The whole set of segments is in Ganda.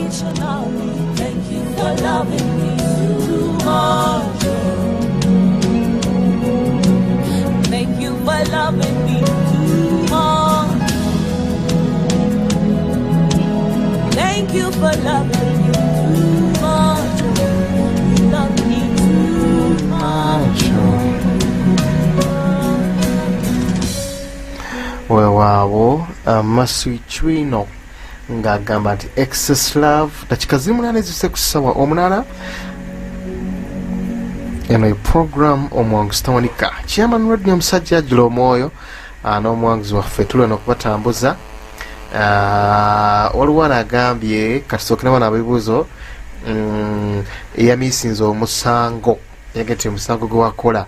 unconditionally. Thank you for loving me too much. Thank you for loving me too much. Thank you for loving me too much. You love me too much. Weewaawo Maswicwino ng'agamba nti excess love dakika ziri 8 ezise ku ssaawa 8. eno program omuwanguzi tawanika chairman radio omusajja ajjula omwoyo n'omuwanguzi waffe tulina okubatambuza. Waliwo agambye katusooke n'abaana abeebuuzo eyamiisinze omusango yagete omusango gwe wakola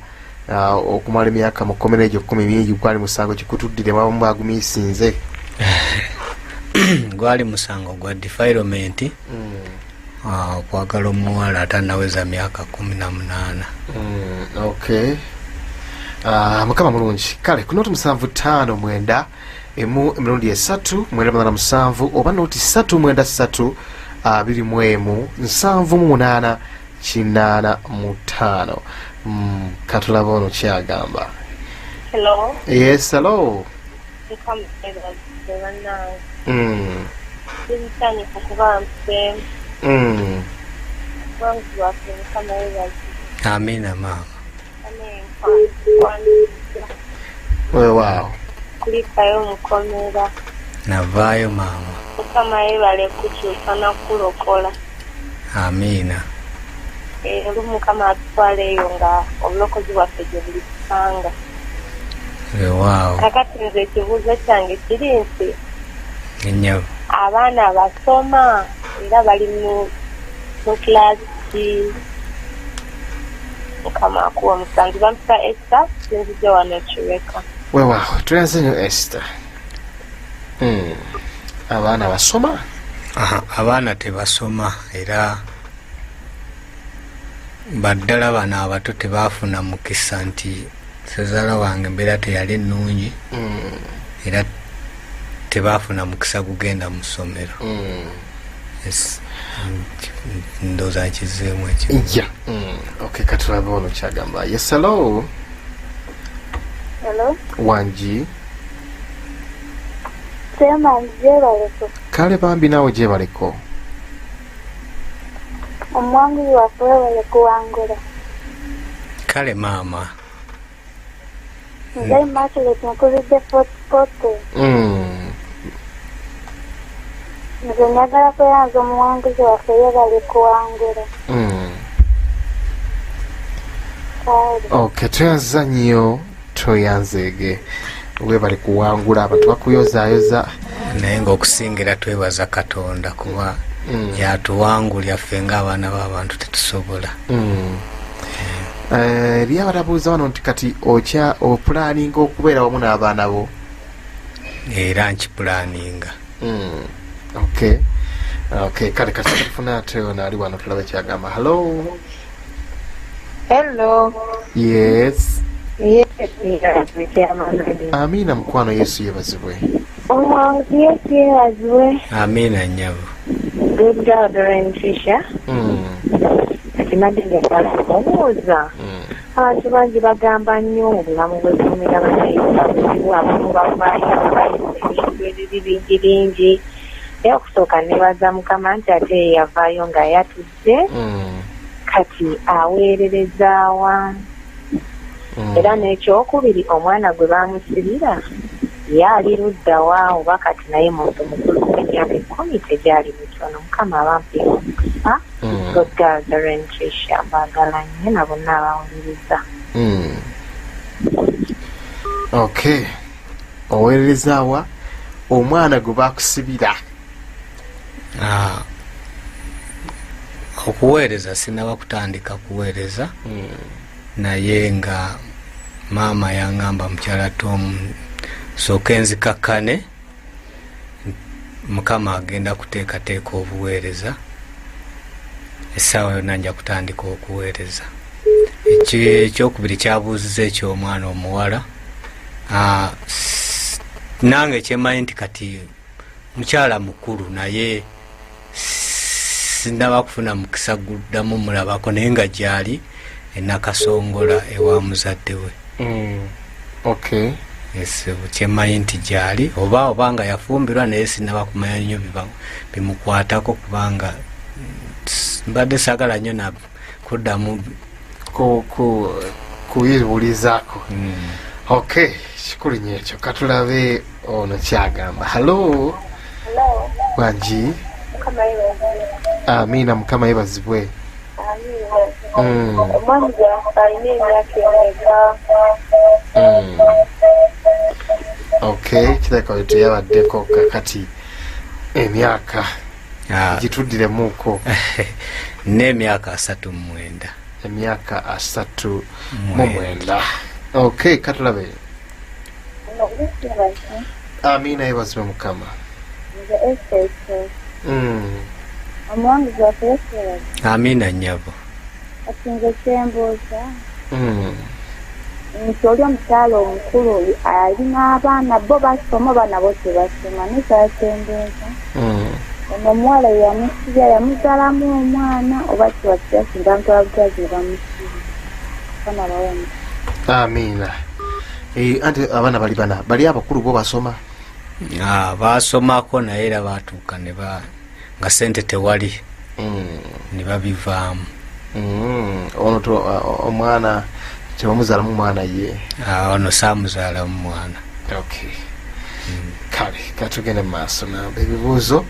okumala emyaka mu kkomera egyo 10 mingi gwali musango kikutuddire bamu bagumiisinze. gwali musango gwa defilement okwagala omuwala atanaweza myaka 18. Okay. Mukama mulungi kale ku noti 759 emirundi 3 987 oba noti 393 21 788 85. Katulaba ono kyagamba. Hello. Yes, hello. Amina mama. Wow. Kulipayo mukomera. Navaayo mama. Mukama yebale kukyusa nakulokola. Amina. Mukama atwaleyo nga obulokozi bwaffe gye buli kusanga. Wow. Kakati nze ekibuuzo kyange kiri nti Nyawo. abaana basoma era bali mu kilaasi Mukama akuwa omusangi bamusa Esther sinzija wano Kireka. Weewaawo tulenze nnyo Esther. Abaana basoma? Abaana tebasoma era baddala bano abato tebaafuna mukisa nti sezaala wange embeera teyali ennungi era tebaafuna mukisa gugenda mu ssomero. Ndowooza nkizeemu ekyo. Okay, katulabe ono kyagamba. Yes, hello. Hello. Wangi. Sema njebaleko. Kale bambi naawe gyebaleko. Omwanguzi waffe webale kuwangula. Kale maama. Nze Immaculate nkubidde fotofoto. Nze njagala kweyanza omuwanguzi waffe yebale kuwangula. Okay, tweyanza nnyo toyanzeege webale kuwangula abantu bakuyozaayoza naye ng'okusingira twebaza Katonda kuba yatuwangulya ffe ng'abaana b'abantu tetusobola. Byabatabuuza wano nti kati opulaninga okubeera wamu n'abaana bo? Era nkipulaninga. Okay, kale kati tufuna ate ono ali wano tulabe kyagamba. Hello. Hello. Yes. Yes. Amina mukwano Yesu yebazibwe. Omwanguzi Yesu yebazibwe. Amina nnyabo. Good God, Rentisha. Kimadde njagala okubuuza. Abantu bangi bagamba nnyo obulamu bw'essomero bannayisa abamu bavaayo ebintu bingi. Era okusooka nebaza Mukama nti ate yavaayo nga yatudde kati aweerereza wa. Era n'ekyokubiri omwana gwe baamusibira yaali ludda wa oba kati naye muntu mukulu w'emyaka 10 tegyali mutono. Mukama abampi omukisa. Godgazarentisha baagala nnyo na bonna abawuliriza. Okay. Oweerereza wa omwana gwe baakusibira? Okuweereza sinaba kutandika kuweereza naye nga maama yaŋŋamba mukyala Tom sooka enzikakkane Mukama agenda kuteekateeka obuweereza essaawa yonna nja kutandika okuweereza. Ekyokubiri kyabuuziza eky'omwana omuwala. Nange kyemanyi nti kati mukyala mukulu naye sinaba kufuna mukisa guddamu mulabako naye nga gyali enakasongola ewa muzadde we. Okay. Kyemmanyi nti gyali oba nga yafumbirwa naye sinaba kumanya nnyo bimukwatako kubanga mbadde saagala nnyo na kuddamu kuyibulizaako. Okay, kikulu nnyo ekyo. Katulabe ono kyagamba. Hello. Wangi. Amina, Mukama yebazibwe. Omwana alina emyaka emeka. Okay, kireka we teyabaddeko kakati emyaka gituddiremuuko. n'emyaka 39. Emyaka 39. Okay, katulabe. Amina yebazibwe Mukama. Omuwanguzi waffe yeekeraga. Amina nnyabo. Asinze kyembuuza. Nti oli omukyala omukulu alina abaana bo basoma oba nabo tebasoma nekyasembuuza. Ono omuwala yamusibya yamuzaalamu omwana oba kiwakira singa ntwala butazi bamusibya. Kana bawamu. Amina. Anti abaana bali bana bali abakulu bo basoma. Basomako naye era batuuka nga sente tewali ne babivaamu. Ono omwana tebamuzaalamu mwana ye. Ono saamuzaalamu mwana. Okay. Kale katugende mu maaso namba ebibuuzo.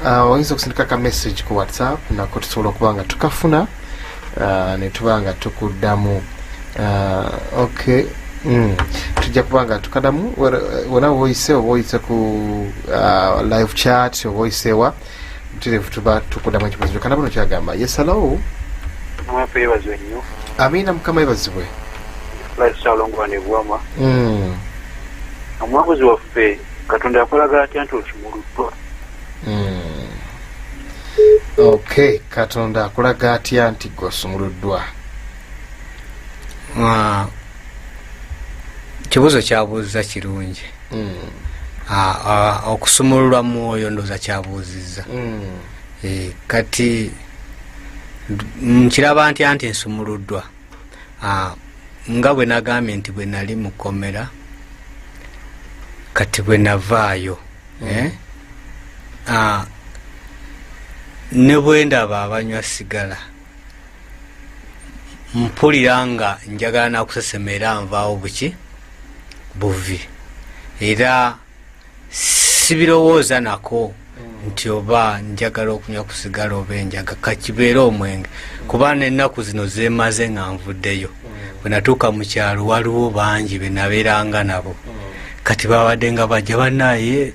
Oyinza okusindika ka message ku WhatsApp nako tusobola okuba nga tukafuna ne tuba nga tukuddamu. Okay. Tujja kuba nga tukadamu wona woyise oba oyise ku live chat oba oyisewa tuterevu tuba tukuddamu ekibuuzo kana buno kyagamba. Yes, hello. Amaape yebazibwe nnyo. Amina, Mukama yebazibwe. Salongwa ne bwama. Omwakozi waffe Katonda yakolaga atya nti osumuluddwa. Okay, Katonda akolaga atya nti gosumuluddwa. Kibuuzo kyabuuziza kirungi. Okusumululwa mwoyo ndooza kyabuuzizza. Kati nkiraba ntya nti nsumuluddwa. Nga bwe nagambye nti bwe nali mukomera kati bwe navaayo ne bwe ndaba abanywa sigala mpulira nga njagala nakusesemera nvaawo buvi era sibirowooza nako nti oba njagala okunywa ku sigala oba enjaga kakibeera omwenge kuba n'ennaku zino zeemaze nga nvuddeyo. Bwe natuuka mu kyalo waliwo bangi be nabeeranga nabo kati babadde nga bajja bannaye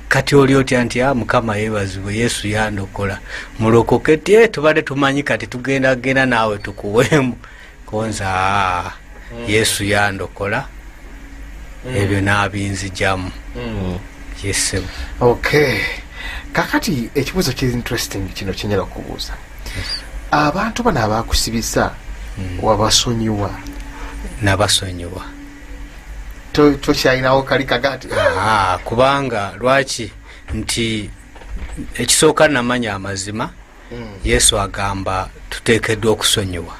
kati oli otya nti Mukama yeebazibwe Yesu yandokola mulokoke ti tubadde tumanyi kati tugenda naawe tukuweemu konza Yesu yandokola ebyo naabinzijamu. Yes. Okay, kakati ekibuuzo kiri interesting kino kyenyala okubuuza. Abantu bano abakusibisa wabasonyiwa? Nabasonyiwa. Tokyalinawo kali kagati? Kubanga lwaki nti ekisooka namanya amazima. Yesu agamba tuteekeddwa okusonyiwa.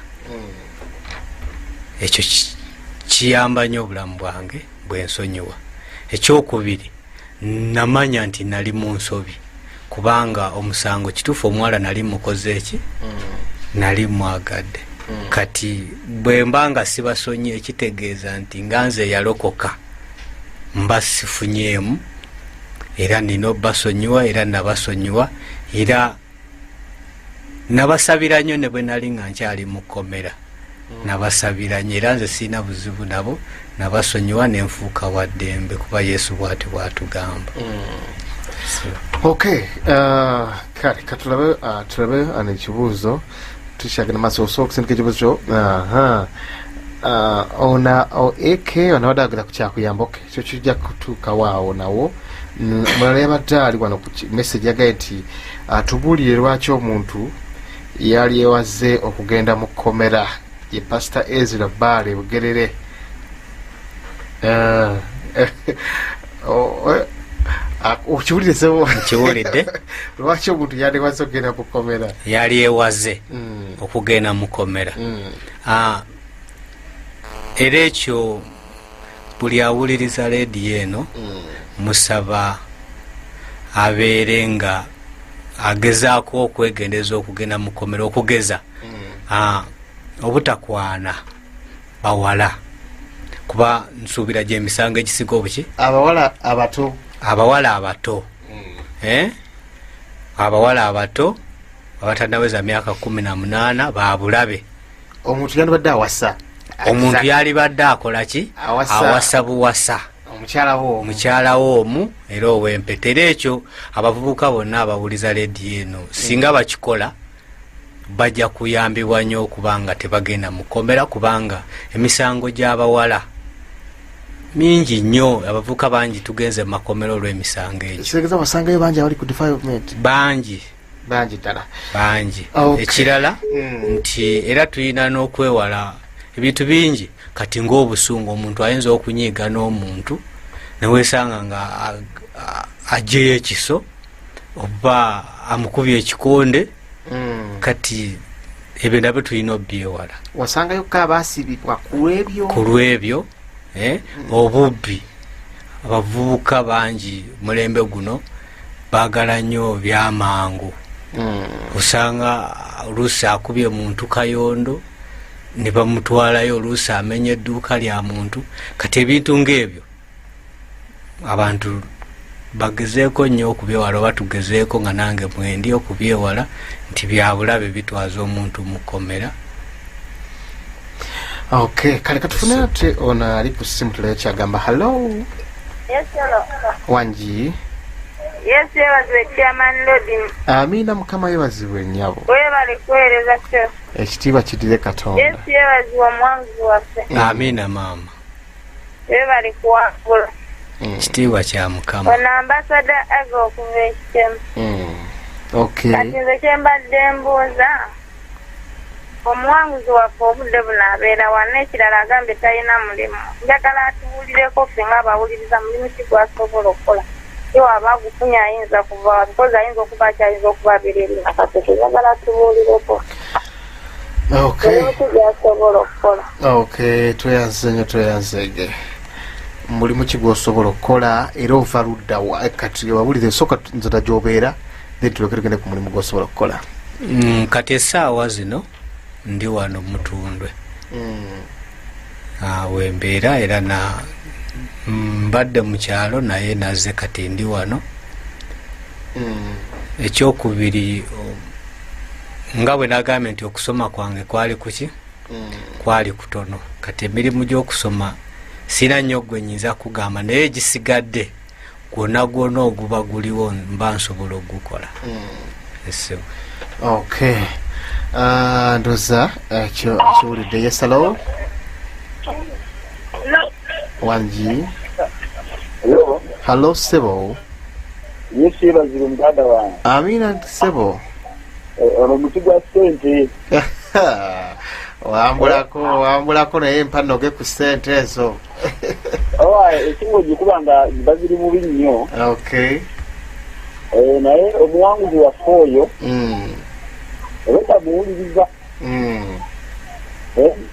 Ekyo kiyamba nnyo obulamu bwange bwe nsonyiwa. Ekyokubiri namanya nti nali mu nsobi kubanga omusango kituufu omuwala nali mukoze eki nali mwagadde. Kati bwe mbanga sibasonyi ekitegeeza nti nga nze yalokoka mba sifunyeemu era nina basonyiwa era nabasonyiwa era nabasabira nnyo ne bwe nali nga nkyali mukomera nabasabira nnyo era nze sirina buzibu nabo nabasonyiwa nenfuuka wa ddembe kuba Yesu bw'ati bw'atugamba. Okay, kale katulabe ano ekibuuzo tukyagenda maaso osobola okusindika ekibuuzo kyo. Ona eke onawadagala ku kyakuyamba. Okay, ekyo kijja kutuukawaawo nawo. Mulala yabadde ali wano ku message yagaye nti tubuulire lwaki omuntu yali ewaze okugenda mu kkomera. Ye Pastor Ezra Bale Bugerere. Okiwulire sebo? Nkiwulidde. Lwaki omuntu yandiwaze okugenda mukomera? Yali ewaze okugenda mukomera. Era ekyo buli awuliriza leediyo eno musaba abeere nga agezaako okwegendeza okugenda mukomera, okugeza obutakwana bawala, kuba nsuubira gye emisango egisiga obuki abawala abato abawala abato abatanaweza myaka 18 babulabe. Omuntu yandibadde awasa, omuntu yalibadde akola ki? Awasa buwasa mukyala w'omu era ow'empeta. Era ekyo abavubuka bonna abawuliza leediyo eno singa bakikola bajja kuyambibwa nnyo okubanga tebagenda mukomera, kubanga emisango gy'abawala mingi nnyo. Abavubuka bangi tugenze mu makomero olw'emisango egyo. Segeza basangayo bangi abali ku defilement, bangi ddala. Ekirala nti era tulina n'okwewala ebintu bingi. Kati ng'obusungu, omuntu ayinza okunyiiga n'omuntu neweesanga nga aggyeyo ekiso oba amukubye ekikonde. Kati ebyo nabyo tulina obyewala. Wasangayo ko abaasibibwa ku lwebyo obubbi. Abavubuka bangi mulembe guno baagala nnyo byamangu. Osanga oluusi akubye muntu kayondo ne bamutwalayo, oluusi amenya edduuka lya muntu. Kati ebintu ng'ebyo abantu bagezeeko nnyo okubyewala, oba tugezeeko nga nange mwendi okubyewala, nti byabulabe bitwaza omuntu mukomera. Okay, kale katufune ate ona ali ku simu tulayo kyagamba. Hello. Yes, hello. Wanji. Yes, yebazibwe chairman Lodi. Amina mukama yebazibwe nnyabo. Webale kuweereza kyo. Ekitiibwa kidire Katonda. Yes, yebazibwe omwanguzi waffe. Amina maama. Webale kuwangula. Ekitiibwa kya Mukama. Ono ambasada aga okuva ekitemu. Okay. Kati nze kyembadde mbuuza, omuwanguzi waffe obudde buno abeera wano, ekirala agambye talina mulimu. Njagala atubuulireko ffe ng'abawuliriza mulimu ki gw'asobola okukola. Waba agufunye ayinza kuva, because ayinza okuba akyayinza okuba abeerera akateke. Njagala atubuulireko. Okay. Mulimu ki gw'asobola okukola. Okay, tweyanzege. Mulimu ki gw'osobola okukola era ova ludda wa? Kati wawulire soka nzita gy'obeera then tuleke tugende ku mulimu gw'osobola okukola. Kati essaawa zino ndi wano Mutundwe. Wembeera era na mbadde mu kyalo naye nazze kati ndi wano. Ekyokubiri nga bwe nagambye nti okusoma kwange kwali kuki? Kwali kutono. Kati emirimu gy'okusoma sina nnyo gwe nnyinza kugamba, naye gisigadde gwonna oguba guliwo mba nsobola okugukola. Okay. Ndoza ekyo kiwulidde. Yes, hello. Wanji. Hello sebo. Yes, yebazibwe muganda wange. Amina sebo. Ono muti gwa ssente. Wambulako naye mpa noge ku ssente ezo. Ekingo gikuba nga baziri mubi nnyo. Okay. Naye omuwanguzi waffe oyo obeta muwuliriza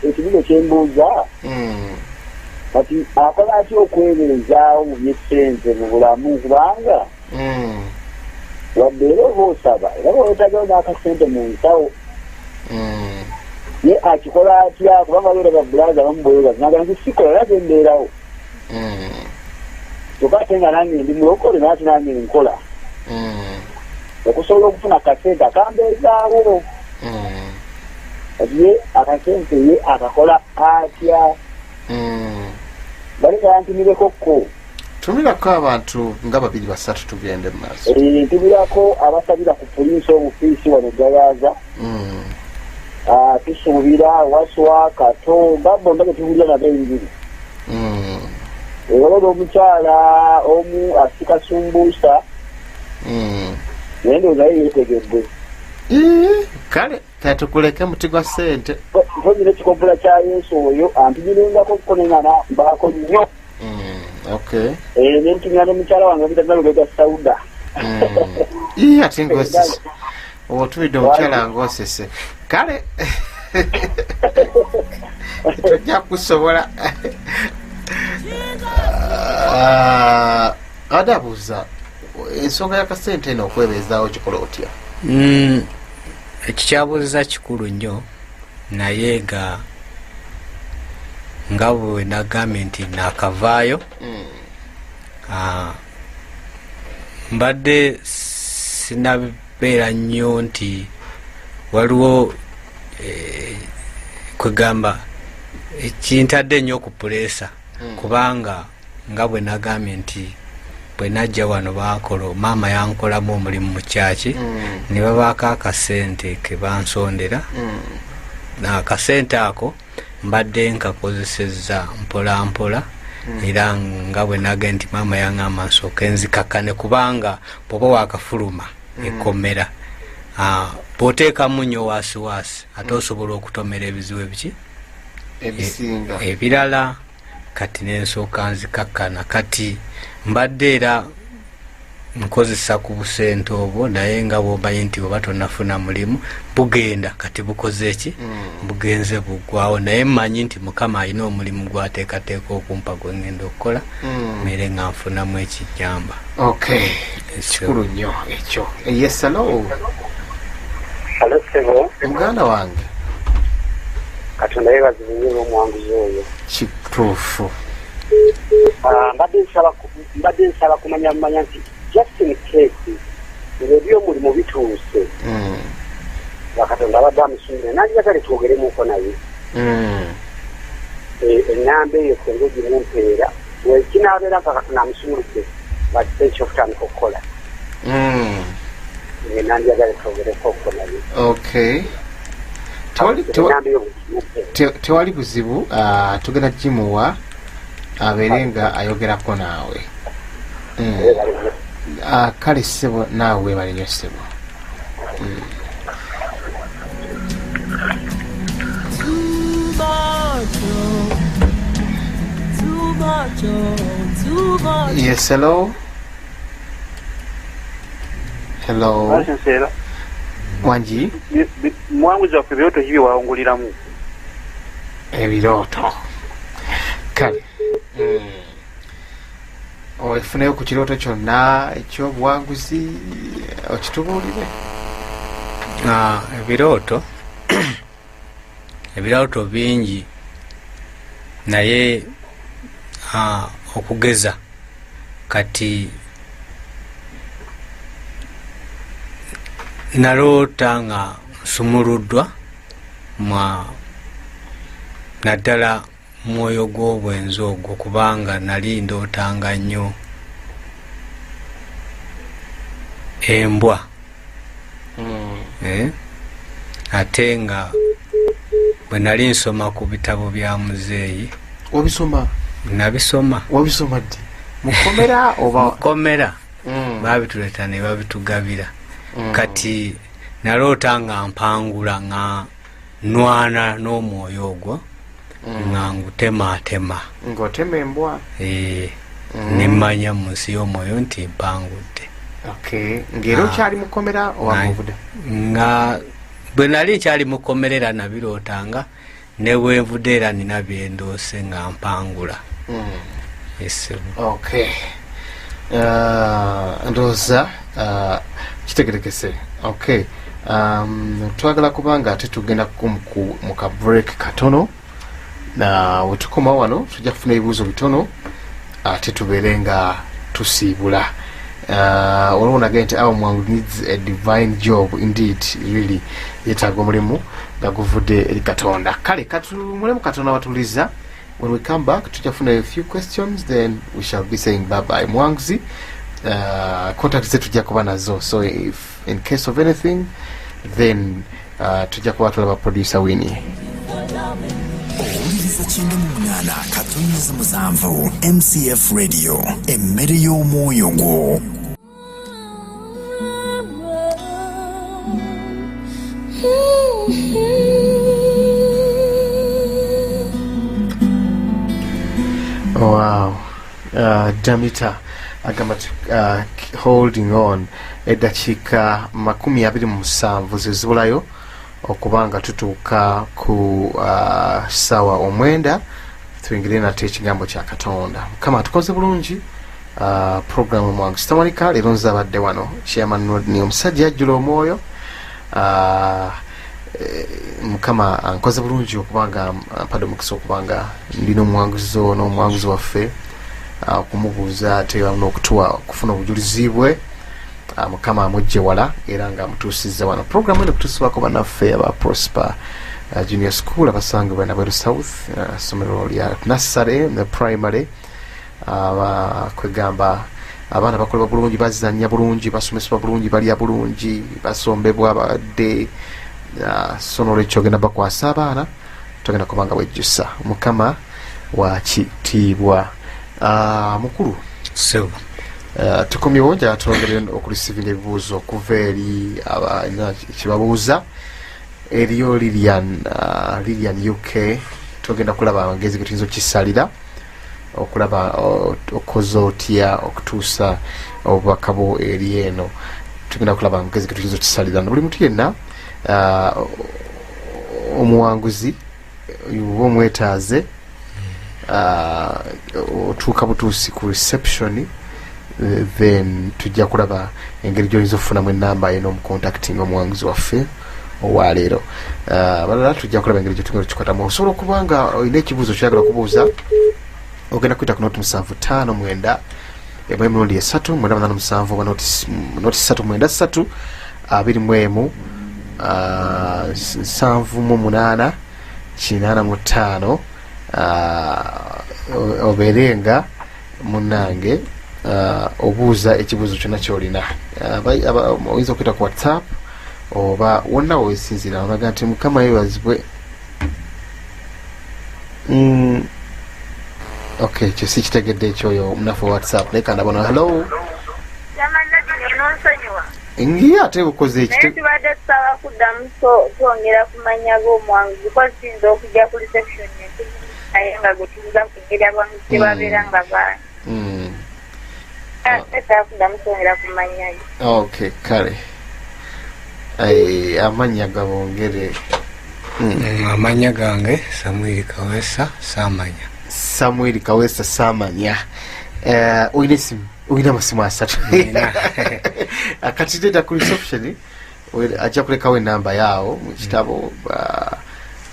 ekibuzo kyembuuza kati akola atya okweberezaawo mu byessente mu bulamu, kubanga wadde era oba osaba era bwetagayo n'akasente mu nsawo ye akikola atya, kubanga wera babulaza bamubwebaza naga nti sikola era gembeerawo kyokka ate nga nange ndi mulokole naati nange nkola okusobola okufuna akasente akambeezaawo. Kati ye akasente ye akakola atya? Baleka yantumireko tumirako abantu nga 2-3 tugende mu maaso. Ntumirako abasabira ku poliisi obufiisi wano Gayaza. Tusuubira Waswa, Kato, babomba getubulira nabo enjiri. Waliwo omukyala omu asika sumbuusa naye ndowooza ye yeetegedde. Kale katukuleke muti gwa ssente. Mpozire ekikompula kya Yesu oyo ampinyirengako kuko nenga mbaako nnyo. Okay. Nentumya n'omukyala wange bitagala olwega Sauda. Ate ng'osese otubidde omukyala ng'osese kale tojja kusobola. Adabuuza ensonga y'akasente eno okwebeezaawo kikola otya? Ekikyabuuza kikulu nnyo naye nga bwe nagambye nti naakavaayo. Mbadde sinabeera nnyo nti waliwo kwegamba ekintadde nnyo ku puleesa kubanga nga bwe nagambye nti bwe najja wano baakola maama yankolamu omulimu mu kyaki ne babaako akasente ke bansondera. Akasente ako mbadde nkakozesezza mpola mpola era nga bwe nagambye nti maama yaŋŋamba nsooke nzikakkane kubanga bw'oba waakafuluma ekkomera bw'oteekamu nnyo waasiwaasi ate osobola okutomera ebizibu ebiki ebisinga ebirala. Kati nensooka nzikakkana kati mbadde era nkozesa ku busente obwo naye nga bw'omanyi nti oba tonafuna mulimu bugenda kati bukoze eki bugenze buggwawo naye mmanyi nti Mukama alina omulimu gwateekateeka okumpa gwe ngenda okukola mere nga nfunamu ekijjamba. Okay, kikulu nnyo ekyo. Yes, hello. Hello, Sebo. Muganda wange. Katonda yeebaza nnyo n'omuwanguzi oyo. Kituufu. Mbadde nsaba kumanya nti just in case ebyo by'omulimu bituuse bakatonda abadde amusumire nandigatale twogeremuuko naye ennamba eyo senga ogimumpeera wekinaabeera nka katonda amusumulidde badde ekyokutandika okukola nandyagale twogereko naye. Okay. Tewali buzibu tugenda gimuwa abeere nga ayogerako naawe. Kale ssebo naawe weebale nnyo ssebo. Yes, hello. Hello. Wanji? Muwanguzi waffe ebirooto ki bye wawunguliramu? Ebirooto. Kale. Ofuneyo ku kirooto kyonna eky'obuwanguzi okitubuulire? Ebirooto bingi naye okugeza kati naloota nga nsumuluddwa naddala mwoyo gw'obwenzi ogwo kubanga nali ndootanga nnyo embwa ate nga bwe nali nsoma ku bitabo bya muzeeyi. Wabisoma? Nabisoma. Wabisoma ddi? Mukomera oba? Mukomera babituleeta ne babitugabira. Kati naloota nga mpangula nga nwana n'omwoyo ogwo nga ngutematema. Ng'otema embwa? Nemmanya mu nsi y'omwoyo nti mpangudde. Okay. Ng'era okyali mukomera oba muvude? Nga bwe nali nkyali mukomera era nabirootanga ne bwe nvudde era nina byendoose nga mpangula. Okay. Ndowooza kitegerekese. Okay. Twagala kubanga ate tugenda mu ka break katono na wetukoma wano tujja kufuna ebibuuzo bitono ate tubeere nga tusiibula. Waliwo nagambye nti Mwangu needs a divine job indeed, really yetaaga omulimu nga guvudde eri Katonda. Kale katumulemu Katonda watuliza. When we come back tujja kufuna a few questions, then we shall be saying bye bye. Mwanguzi contact zetu tujja kuba nazo, so if in case of anything then tujja kuba tulaba producer Winnie. Owuliriza 98.7 MCF Radio, emmere y'omwoyo gwo. Wow. Damita agamba holding on eddakiika 27 zezibulayo okubanga tutuuka ku ssaawa 9 tuyingire nate ekigambo kya Katonda. Mukama tukoze bulungi. Programu mwangu sitawanika leero nzabadde wano chairman Rodney omusajja ajjula omwoyo. Mukama ankoze bulungi okubanga mpadde omukisa okubanga ndina omuwanguzi ono omuwanguzi waffe okumubuuza ate n'okutuwa okufuna obujulizi bwe. Mukama amugye wala era nga amutuusizza wano. Programu eno kutuusibwako bannaffe aba Prosper Junior School abasangibwa Nabo South, somero lya nursery ne primary. Kwegamba abaana bakolebwa bulungi, bazannya bulungi, basomesebwa bulungi, balya bulungi, basombebwa badde. So nolwekyo ogenda bakwasa abaana togenda kubanga wejjusa. Mukama wa kitiibwa. Mukulu sebo tukomyewo njala tulongere okulisivinga ebibuuzo okuva eri kibabuuza eriyo Lilian UK. Tugenda kulaba amagezi ge tuyinza okukisalira okulaba okoze otya okutuusa obubaka bwo eri eno. Tugenda kulaba amagezi ge tuyinza okukisalira. Buli muntu yenna omuwanguzi oba omwetaaze otuuka butuusi ku reception, then tujja kulaba engeri gy'oyinza okufunamu ennamba ye n'omucontacting omuwanguzi waffe owaleero. Balala tujja kulaba engeri gyetugenda tukikwatamu. Osobola okuba nga olina ekibuuzo kyagala kubuuza, ogenda kuyita ku noti 759 eba emirundi 3 97 oba noti 393 21 7 8 oberenga munange obuuza ekibuuzo kyonna kyolina. Oyinza okuyita ku WhatsApp oba wonna wesinzira onaga nti Mukama yeebazibwe. Okay, kyo si kitegedde ekyoyo omunafu wa WhatsApp naye kandi abona hello ngiye ate bukoze ekitubadde tusaba kuddamu twongera kumanya g'omwangu because tuyinza okujja ku reception naye nga gwe tuyinza kugira abantu tebabeera nga baani tesaba kuddamu twongera kumanyayo. Okay, kale amanya gabongere. Amanya gange Samwiri Kawesa Samanya. Samwiri Kawesa Samanya. Oyina esimu? Oyina amasimu 3 akati deda ku reception ajja kulekawo enamba yaawo mu kitabo.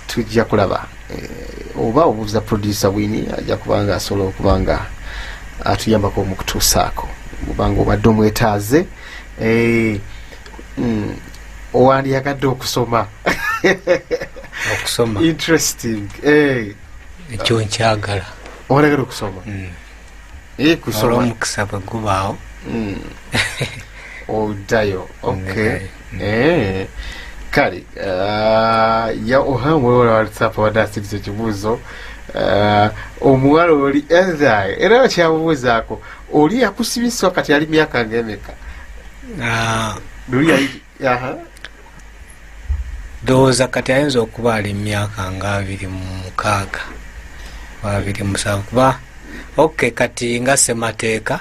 Tujja kulaba oba obuuza producer Wini ajja kubanga asobola okubanga atuyambako mu kutuusaako kubanga obadde omwetaaze owandiyagadde okusoma. Interesting. Ekyo nkyagala. Oyagala okusoma? Kusoma omukisa bwe gubaawo oddayo. Okay. Kale ohamuwola WhatsApp wadde asiriza ekibuuzo. Omuwala oli era bakyamubuuzaako oli yakusibiswa kati ali myaka ng'emeka? Ndowooza kati ayinza okuba ali myaka nga 26 27 kuba okay kati nga Ssemateeka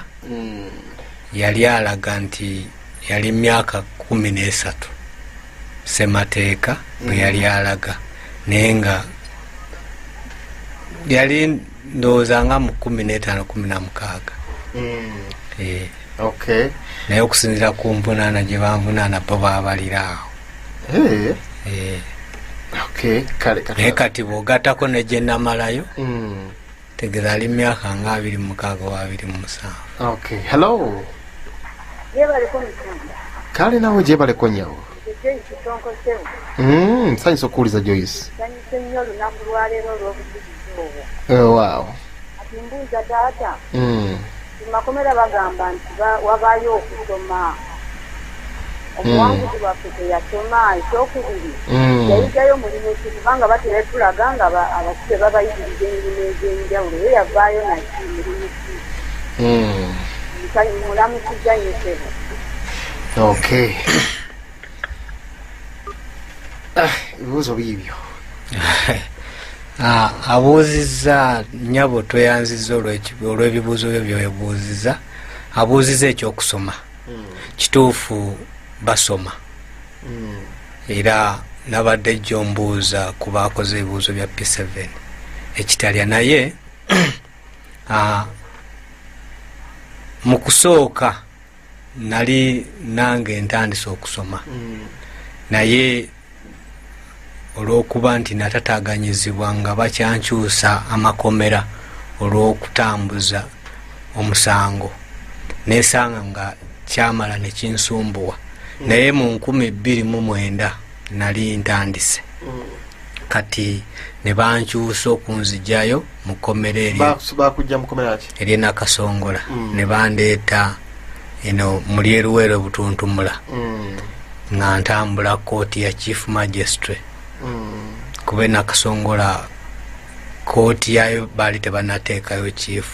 yali alaga nti yali myaka 13 Ssemateeka bwe yali alaga naye nga yali ndowooza nga mu 15 16. Okay. Naye okusinziira ku mpunaana gye banvunaana bo baabalira awo. Okay, kale naye kati bw'ogattako ne gye namalayo tegeeza ali myaka nga 26 oba 27. Okay, hello. Kale nawe gyebaleko nyawo. Nsanyusa okuwuliza Joyce. Wow. Mbuuza taata makomera bagamba nti wabaayo okusoma omuwanguzi waffe teyasoma ekyokubiri yayigayo mulimu ki kubanga batera tulaga nga abasibe babayigiriza emirimu egy'enjawulo ye yavaayo naki mulimu ki mulamusizanyisebo. Okay. Ebibuuzo biibyo. abuuziza nnyabo tweyanziza olw'ebibuuzo byo byebuuziza. Abuuziza ekyokusoma kituufu basoma era nabadde jjo mbuuza ku baakoze ebibuuzo bya P7 ekitalya naye mu kusooka nali nange ntandise okusoma naye olw'okuba nti natataaganyizibwa nga bakyankyusa amakomera olw'okutambuza omusango nesanga nga kyamala nekinsumbuwa naye mu 2009 nali ntandise kati ne bankyusa okunzijayo mu kkomera erye Nakasongola ne bandeeta muli eruwero butuntumula nga ntambula kooti ya Chief Magistrate kuba Nakasongola kooti yayo baali tebanateekayo chief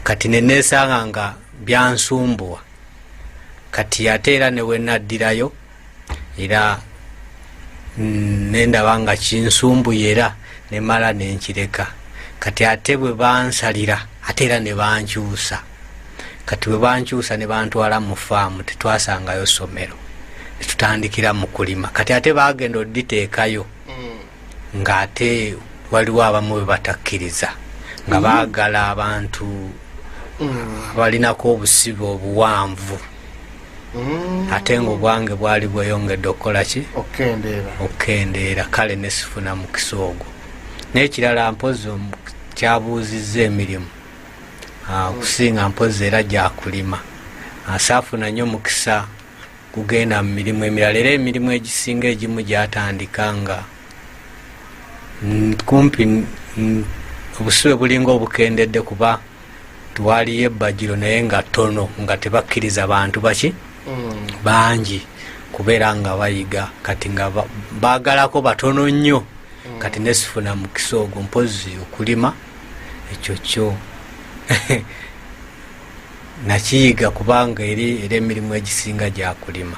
kati nenesanga nga byansumbuwa kati ate era ne wenaddirayo era nendaba nga kinsumbuye era nemala nenkireka kati ate bwe bansalira ate era ne bankyusa kati bwe bankyusa ne bantwala mu faamu tetwasangayo somero netutandikira mu kulima kati ate bagenda oditeekayo nga ate waliwo abamu bwe batakkiriza nga baagala abantu balinako obusibe obuwanvu ate nga obwange bwali bweyongedde okukola ki okendeera kale nesifuna mukisa ogwo n'ekirala mpozi kyabuuzizza emirimu okusinga mpozi era gyakulima saafuna nnyo mukisa kugenda mu mirimu emirala era emirimu egisinga egimu gyatandika nga kumpi obusibe bulinga obukendedde kuba twaliyo ebbagiro naye nga tono nga tebakkiriza bantu baki bangi kubeera nga bayiga kati nga baagalako batono nnyo kati nesifuna mukisa ogwo mpozi okulima ekyo kyo nakiyiga kubanga era emirimu egisinga gyakulima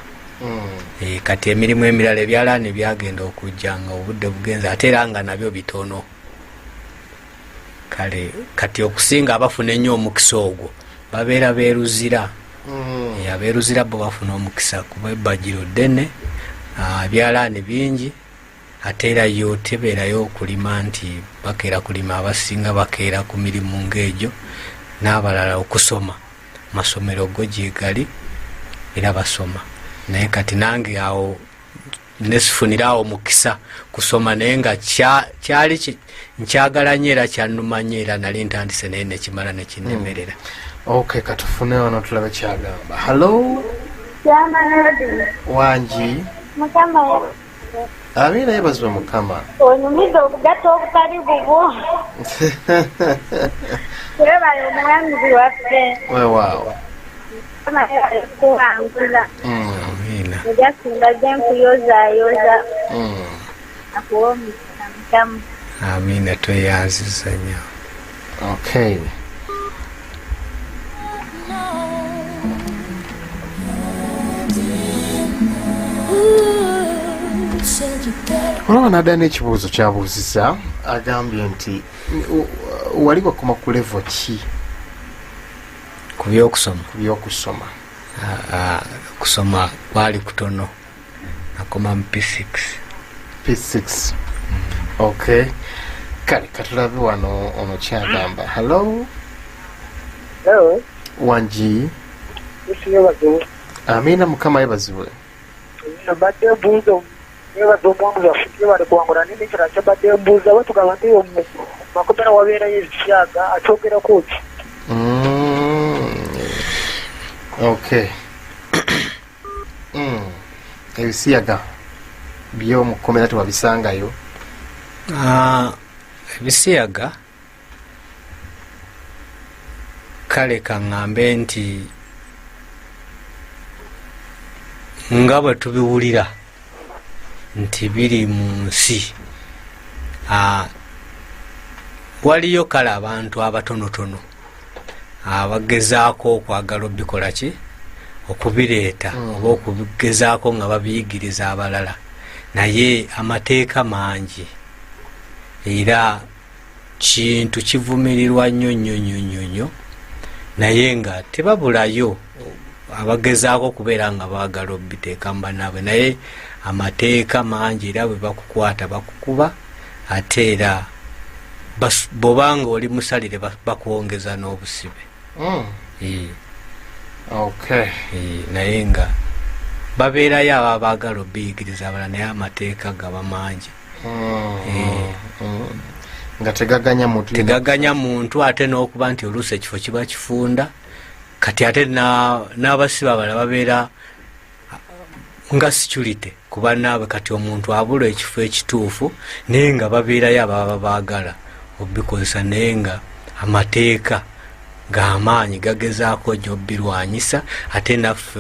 kati emirimu emirala ebyalaani byagenda okujja nga obudde bugenza ate era nga nabyo bitono kale kati okusinga abafuna ennyo omukisa ogwo babeera beeruzira abeeruzira bo bafuna omukisa kuba ebbagiro ddene ebyalaani bingi ate era yo tebeerayo okulima nti bakeera kulima abasinga bakeera ku mirimu ng'egyo n'abalala okusoma masomero go gyegali era basoma naye kati nange awo nesifunirawo mukisa kusoma naye nga kyali nkyagala nnyo era kyannuma nnyo era nali ntandise naye nekimala nekinnemerera katufune wano tulabe kyagamba. Hello wangi Amina yebazibwe Mukama onyumiza obugatta obutali bubwo weebale omulamuzi waffe weewaawo kuwangula ejasinga genkuyozaayoza akuwa omukisa mutamu. Amina tweyanziza nnyo. olaba nadda n'ekibuuzo kyabuuziza agambye nti wali wakoma ku levo ki ku byokusoma kusoma kwali kutono nakoma mu P6 kale katulabe wano ono kyagamba. Hello wangi Amina Mukama yebazibwe badde mbuuzo yebaza omwangu yaffe bali kuwangula nini ekira kyabadde mbuuza wetugamba nti makomera wabeerayo ebisyaga akyogerako ki ebisiyaga byomukomera tewabisangayo ebisiyaga kale kaŋŋambe nti nga bwe tubiwulira nti biri mu nsi waliyo kale abantu abatonotono abagezaako okwagala obikola ki okubireeta oba okubigezaako nga babiyigiriza abalala naye amateeka mangi era kintu kivumirirwa nnyo naye nga tebabulayo abagezaako okubeera nga baagala obiteeka mbanaabwe, naye amateeka mangi era bwe bakukwata bakukuba, ate era bw'obanga oli musalire bakwongeza n'obusibe. Naye nga babeerayo aba baagala obiyigiriza abalala, naye amateeka gaba mangi nga tegaganya muntu, ate n'okuba nti oluusi ekifo kiba kifunda. Kati ate n'abasibe abalala babeera nga security kuba naabwe, kati omuntu abula ekifo ekituufu naye nga babeerayo ababa baagala obikozesa, naye nga amateeka g'amaanyi gagezaako nnyo birwanyisa, ate naffe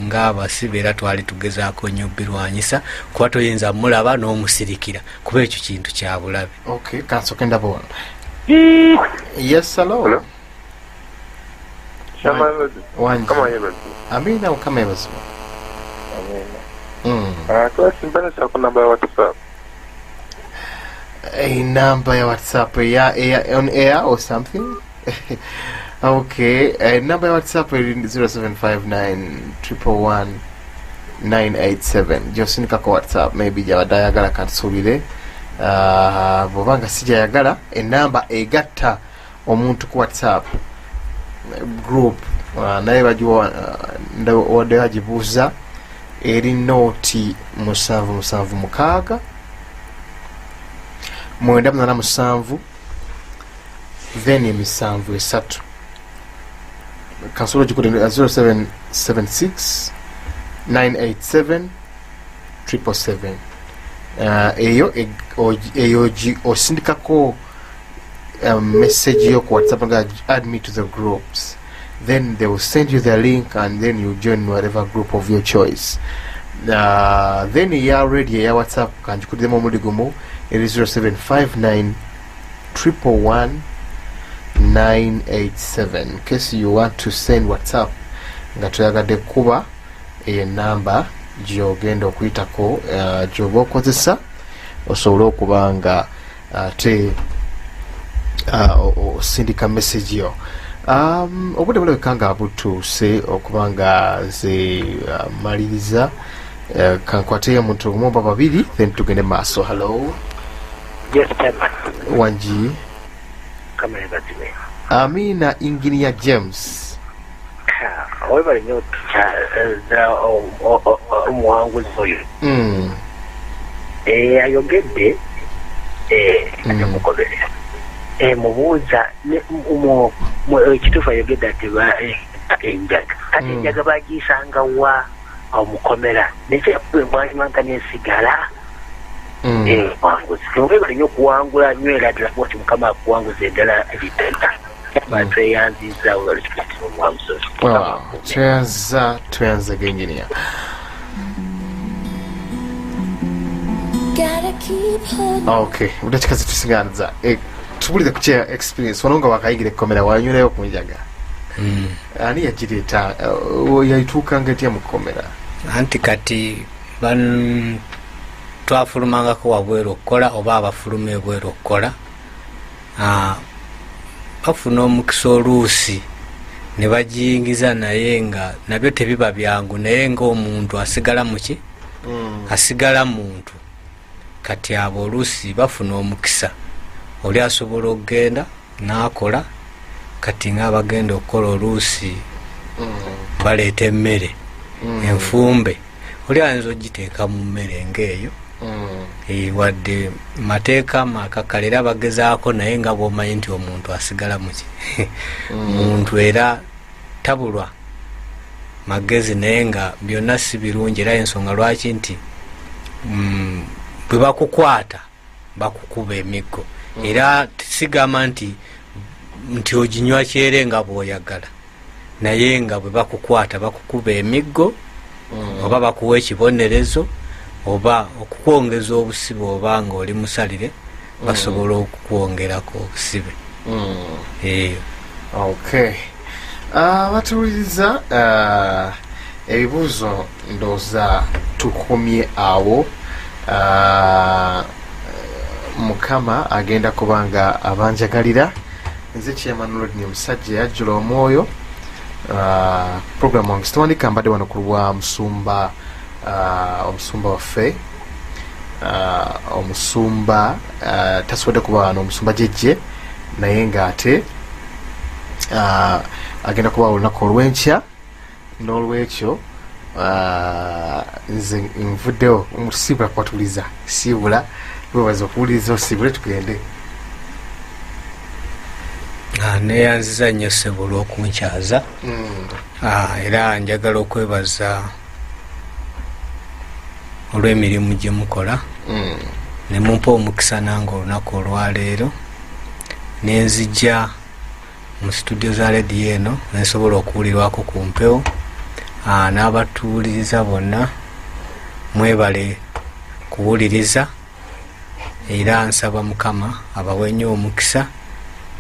ng'abasibe era twali tugezaako nnyo birwanyisa, kuba toyinza mulaba n'omusirikira kuba ekyo kintu kya bulabe. Kansoke ndabona. Yes, hello. Wanji. Amina, ukama yebazima. Twasimbaniza ku namba ya WhatsApp. A number ya WhatsApp on air or something? Okay, number ya WhatsApp 0759111987. Josinika ko WhatsApp maybe jabadayagala kansulire. Bobanga sijayagala enamba egatta omuntu ku WhatsApp group naye bajiwa wadde bagibuuza eri nooti 776 987 then emisanvu esatu kansolo gikude 0776 987 777. Eyo osindikako message yo ku WhatsApp nga add me to the groups, then they will send you the link and then you join whatever group of your choice. Then you are ready ya WhatsApp kanjikudemo muligumo it is 0759 111 in case you want to send WhatsApp nga toyagadde kuba eyo namba gyogenda okuyitako gyoba okozesa osobola okuba nga ate osindika message yo. Obudde bulabika nga butuuse okuba nga nze maliriza kankwateyo omuntu ogumu oba babiri then tugende maaso. Hello. Yes, Chairman. Wanji. Kamera batime. Amina Engineer James. However, you know, omuwanguzi oyo. Ayogedde atemugoberera. Mubuuza ekituufu ayogedde ati enjaga. Ate enjaga bagisanga wa omukomera. Nekyakuba mwanyimanga nesigala. Wanguzi. However, nnyo okuwangula nywera ddala bwoti Mukama akuwanguza eddala ebitenda. Tweyanziza tweyanza genginia. Okay, udachikazi tusiganza tubulire ku kya experience wanonga wakayigire komera wanyuleyo kunjaga. Ani yajireta yayituka ngati ya mukomera. Anti kati ban twafulumanga ko wabwero okukola oba abafulume bwero okukola. Bafuna omukisa oluusi ne bagiyingiza naye nga nabyo tebiba byangu naye ng'omuntu asigala muki asigala muntu. Kati abo oluusi bafuna omukisa oli asobola okugenda n'akola kati ng'abagenda okukola oluusi baleeta emmere enfumbe oli ayinza ogiteeka mu mmere ng'eyo wadde mateeka makakale era bagezaako naye nga bw'omanyi nti omuntu asigala muki muntu era tabulwa magezi naye nga byonna si birungi era ensonga lwaki nti bwe bakukwata bakukuba emiggo era sigamba nti oginywa kyere nga bw'oyagala naye nga bwe bakukwata bakukuba emiggo oba bakuwa ekibonerezo oba okukwongeza obusibe oba nga oli musalire basobola okukwongerako obusibe. Okay. Batuwuliriza ebibuuzo ndowooza tukomye awo Mukama agenda kubanga abanjagalira. Nze chairman Rodney Musajja yajjula omwoyo. Program wange sitwandika mbadde wano ku lwa musumba waffe. Omusumba tasobodde kuba wano, omusumba jejje naye ng'ate agenda kuba olunaku olw'enkya. N'olwekyo nze nvuddewo omusibula kuwatuliza siibula webaza okuwuliriza osibule tugende. Neyanziza nnyo ssebo olw'okunkyaza. Era njagala okwebaza olw'emirimu gye mukola. Ne mumpa omukisa nange olunaku olwaleero nenzijja mu studio za rediyo eno nensobola okuwulirwako ku mpewo. N'abatuwuliriza bonna mwebale kuwuliriza, era nsaba Mukama abawe nnyo omukisa.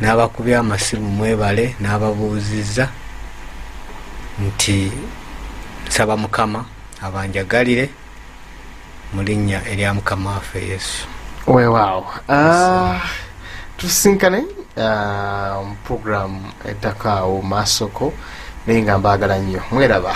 N'abakubya amasimu mwebale, n'ababuuzizza nti nsaba Mukama abanjagalire mu linnya erya Mukama waffe Yesu. Weewaawo. Tusinkane mu program ettakaawo maasoko naye nga mbaagala nnyo. Mweraba.